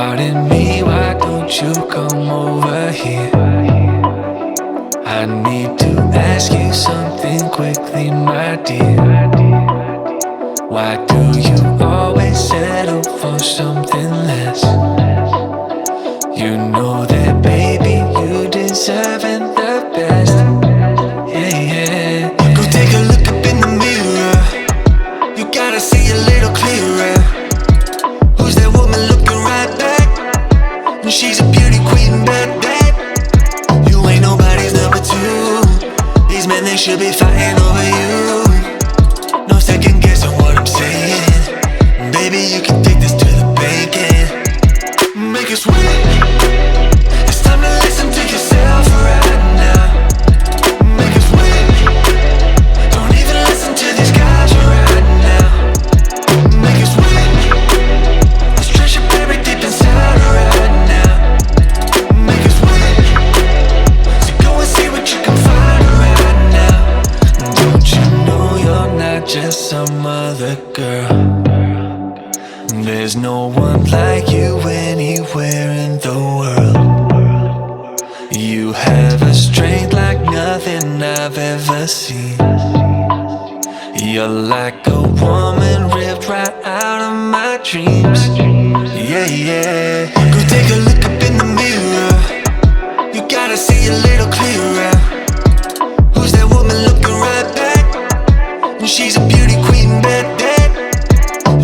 Pardon me, why don't you come over here? I need to ask you something quickly, my dear. Why do you always settle for something less? You know that, baby, you deserving the best. Yeah, yeah. Go take a look up in the mirror. You gotta see a little clearer. Who's that woman looking right back? And she's a beauty queen, bad. You ain't nobody's number two. These men, they should be fighting over you. No second guessing what I'm saying. Baby, you can take this to the bank and make it sweet. It's time to listen to yourself right now. Make it sweet. Don't even listen to these guys right now. Make it sweet. Let's treasure buried deep inside right now. Make it sweet. So go and see what you can find right now. Don't you know you're not just some other girl? There's no one like you anywhere in the world. You have a strength like nothing I've ever seen. You're like a woman ripped right out of my dreams. Yeah, yeah. Go take a look up in the mirror. You gotta see a little clearer. Who's that woman looking right back? And she's a beauty queen, bad.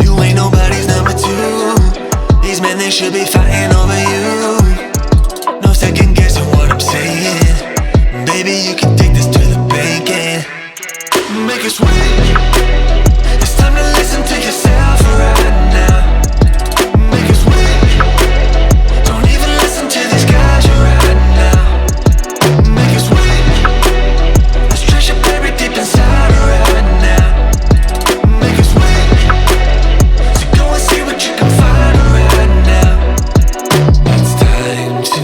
You ain't nobody's number two. These men, they should be fighting over you. No second guessing what I'm saying. Baby, you can take this to the bank and make it sweet. It's time to listen to yourself right now. Make it sweet. Don't even listen to these guys right now. Make it sweet. Let's treasure buried deep inside right now. Make it sweet. So go and see what you can find right now. It's time to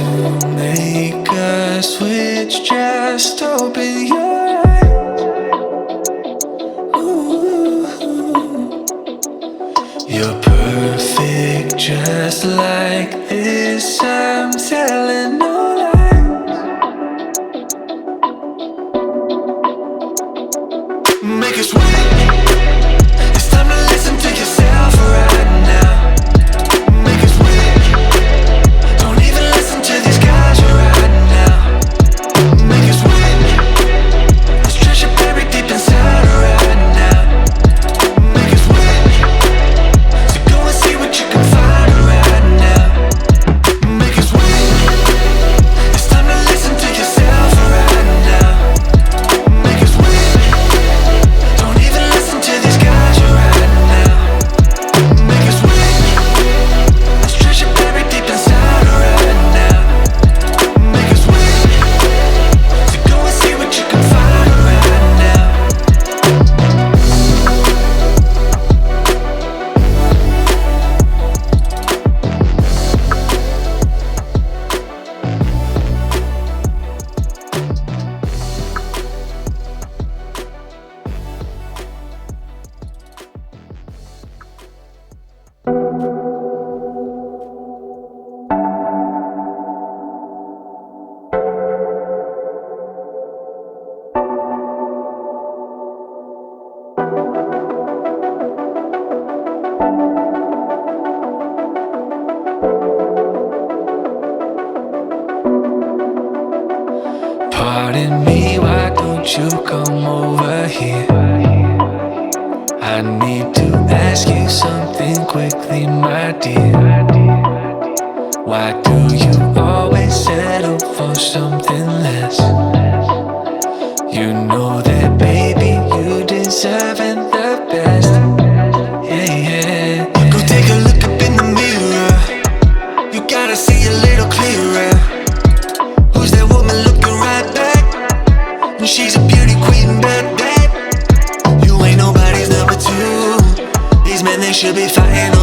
make a switch. Just open your eyes. Ooh. You're perfect just like this. I'm telling no lies. Make it sweet. It's time to listen to yourself right now. Make it sweet. Don't even listen to these guys right now. Make it sweet. Let's treasure buried deep inside right now. Make it sweet. So go and see what you can find right now. Make it sweet. It's time to listen to yourself right now. Make it sweet. Don't even listen to these guys right now. Make it sweet. Let's treasure buried deep inside right now. Make it sweet. So go and see what you can find right now. Pardon me, why don't you come over here? I need to ask you something quickly, my dear. Why do you always settle for something less? You know that, baby, you deserving the best. Yeah, yeah. Go take a look up in the mirror. You gotta see a little clearer. Who's that woman looking right back? And she's a beauty queen, bad. You ain't nobody's number two. These men, they should be fighting